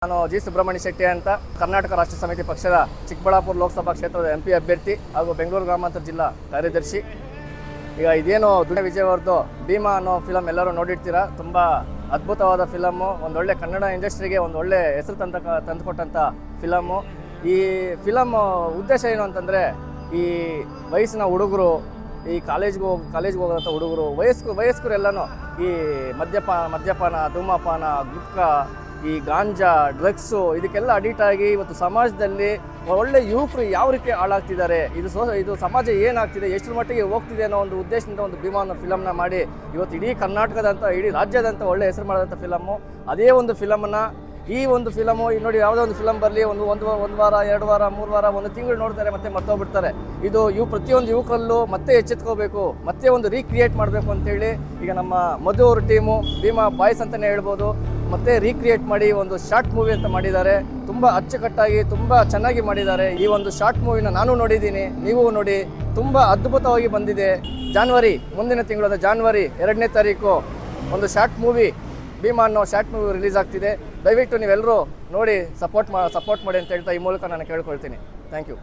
ನಾನು ಜಿ ಸುಬ್ರಹ್ಮಣ್ಯ ಶೆಟ್ಟಿ ಅಂತ ಕರ್ನಾಟಕ ರಾಷ್ಟ್ರ ಸಮಿತಿ ಪಕ್ಷದ ಚಿಕ್ಕಬಳ್ಳಾಪುರ ಲೋಕಸಭಾ ಕ್ಷೇತ್ರದ MP ಅಭ್ಯರ್ಥಿ ಹಾಗೂ ಬೆಂಗಳೂರು ಗ್ರಾಮಾಂತರ ಜಿಲ್ಲಾ ಕಾರ್ಯದರ್ಶಿ. ಈಗ ಇದೇನು ದುನಿಯಾ ವಿಜಯ್ ಅವ್ರದ್ದು ಭೀಮಾ ಅನ್ನೋ ಫಿಲಮ್ ಎಲ್ಲರೂ ನೋಡಿರ್ತೀರಾ. ತುಂಬ ಅದ್ಭುತವಾದ ಫಿಲಮ್ಮು, ಒಂದೊಳ್ಳೆ ಕನ್ನಡ ಇಂಡಸ್ಟ್ರಿಗೆ ಒಂದೊಳ್ಳೆ ಹೆಸರು ತಂದುಕೊಟ್ಟಂಥ ಫಿಲಮ್ಮು. ಈ ಫಿಲಮ್ ಉದ್ದೇಶ ಏನು ಅಂತಂದರೆ, ಈ ವಯಸ್ಸಿನ ಹುಡುಗರು, ಈ ಕಾಲೇಜ್ಗೆ ಹೋಗೋಂಥ ಹುಡುಗರು, ವಯಸ್ಕರೆಲ್ಲನೂ ಈ ಮದ್ಯಪಾನ, ಧೂಮಪಾನ, ಗುಟ್ಕಾ, ಈ ಗಾಂಜಾ, ಡ್ರಗ್ಸು ಇದಕ್ಕೆಲ್ಲ ಅಡಿಕ್ಟ್ ಆಗಿ ಇವತ್ತು ಸಮಾಜದಲ್ಲಿ ಒಳ್ಳೆ ಯುವಕರು ಯಾವ ರೀತಿ ಹಾಳಾಗ್ತಿದ್ದಾರೆ, ಇದು ಸಮಾಜ ಏನಾಗ್ತಿದೆ, ಎಷ್ಟರ ಮಟ್ಟಿಗೆ ಹೋಗ್ತಿದೆ ಅನ್ನೋ ಒಂದು ಉದ್ದೇಶದಿಂದ ಒಂದು ಭೀಮಾ ಅನ್ನೋ ಫಿಲಮ್ನ ಮಾಡಿ ಇವತ್ತು ಇಡೀ ಕರ್ನಾಟಕದಂಥ, ಇಡೀ ರಾಜ್ಯದಂಥ ಒಳ್ಳೆ ಹೆಸರು ಮಾಡಿದಂಥ ಫಿಲಮ್ಮು. ಅದೇ ಒಂದು ಫಿಲಮನ್ನು ಈ ಒಂದು ಫಿಲಮು ನೋಡಿ, ಯಾವುದೋ ಒಂದು ಫಿಲಮ್ ಬರಲಿ, ಒಂದು ವಾರ, 2 ವಾರ, 3 ವಾರ, 1 ತಿಂಗಳು ನೋಡ್ತಾರೆ, ಮತ್ತೆ ಮರ್ತೋಗ್ಬಿಡ್ತಾರೆ. ಇದು ಪ್ರತಿಯೊಂದು ಯುವಕರಲ್ಲೂ ಮತ್ತೆ ಎಚ್ಚೆತ್ಕೋಬೇಕು, ಮತ್ತೆ ಒಂದು ರೀಕ್ರಿಯೇಟ್ ಮಾಡಬೇಕು ಅಂತೇಳಿ ಈಗ ನಮ್ಮ ಮಧು ಅವ್ರ ಟೀಮು ಭೀಮಾ ಬಾಯ್ಸ್ ಅಂತಲೇ ಹೇಳ್ಬೋದು, ಮತ್ತೆ ರೀಕ್ರಿಯೇಟ್ ಮಾಡಿ ಒಂದು ಶಾರ್ಟ್ ಮೂವಿ ಅಂತ ಮಾಡಿದ್ದಾರೆ. ತುಂಬ ಅಚ್ಚುಕಟ್ಟಾಗಿ ತುಂಬ ಚೆನ್ನಾಗಿ ಮಾಡಿದ್ದಾರೆ. ಈ ಒಂದು ಶಾರ್ಟ್ ಮೂವಿನ ನಾನು ನೋಡಿದ್ದೀನಿ, ನೀವು ನೋಡಿ. ತುಂಬ ಅದ್ಭುತವಾಗಿ ಬಂದಿದೆ. ಮುಂದಿನ ತಿಂಗಳಾದ ಜಾನ್ವರಿ 2ನೇ ತಾರೀಕು ಒಂದು ಶಾರ್ಟ್ ಮೂವಿ, ಭೀಮಾ ಅನ್ನೋ ಶಾರ್ಟ್ ಮೂವಿ ರಿಲೀಸ್ ಆಗ್ತಿದೆ. ದಯವಿಟ್ಟು ನೀವೆಲ್ಲರೂ ನೋಡಿ ಸಪೋರ್ಟ್ ಮಾಡಿ ಅಂತ ಹೇಳ್ತಾ ಈ ಮೂಲಕ ನಾನು ಕೇಳ್ಕೊಳ್ತೀನಿ. Thank you.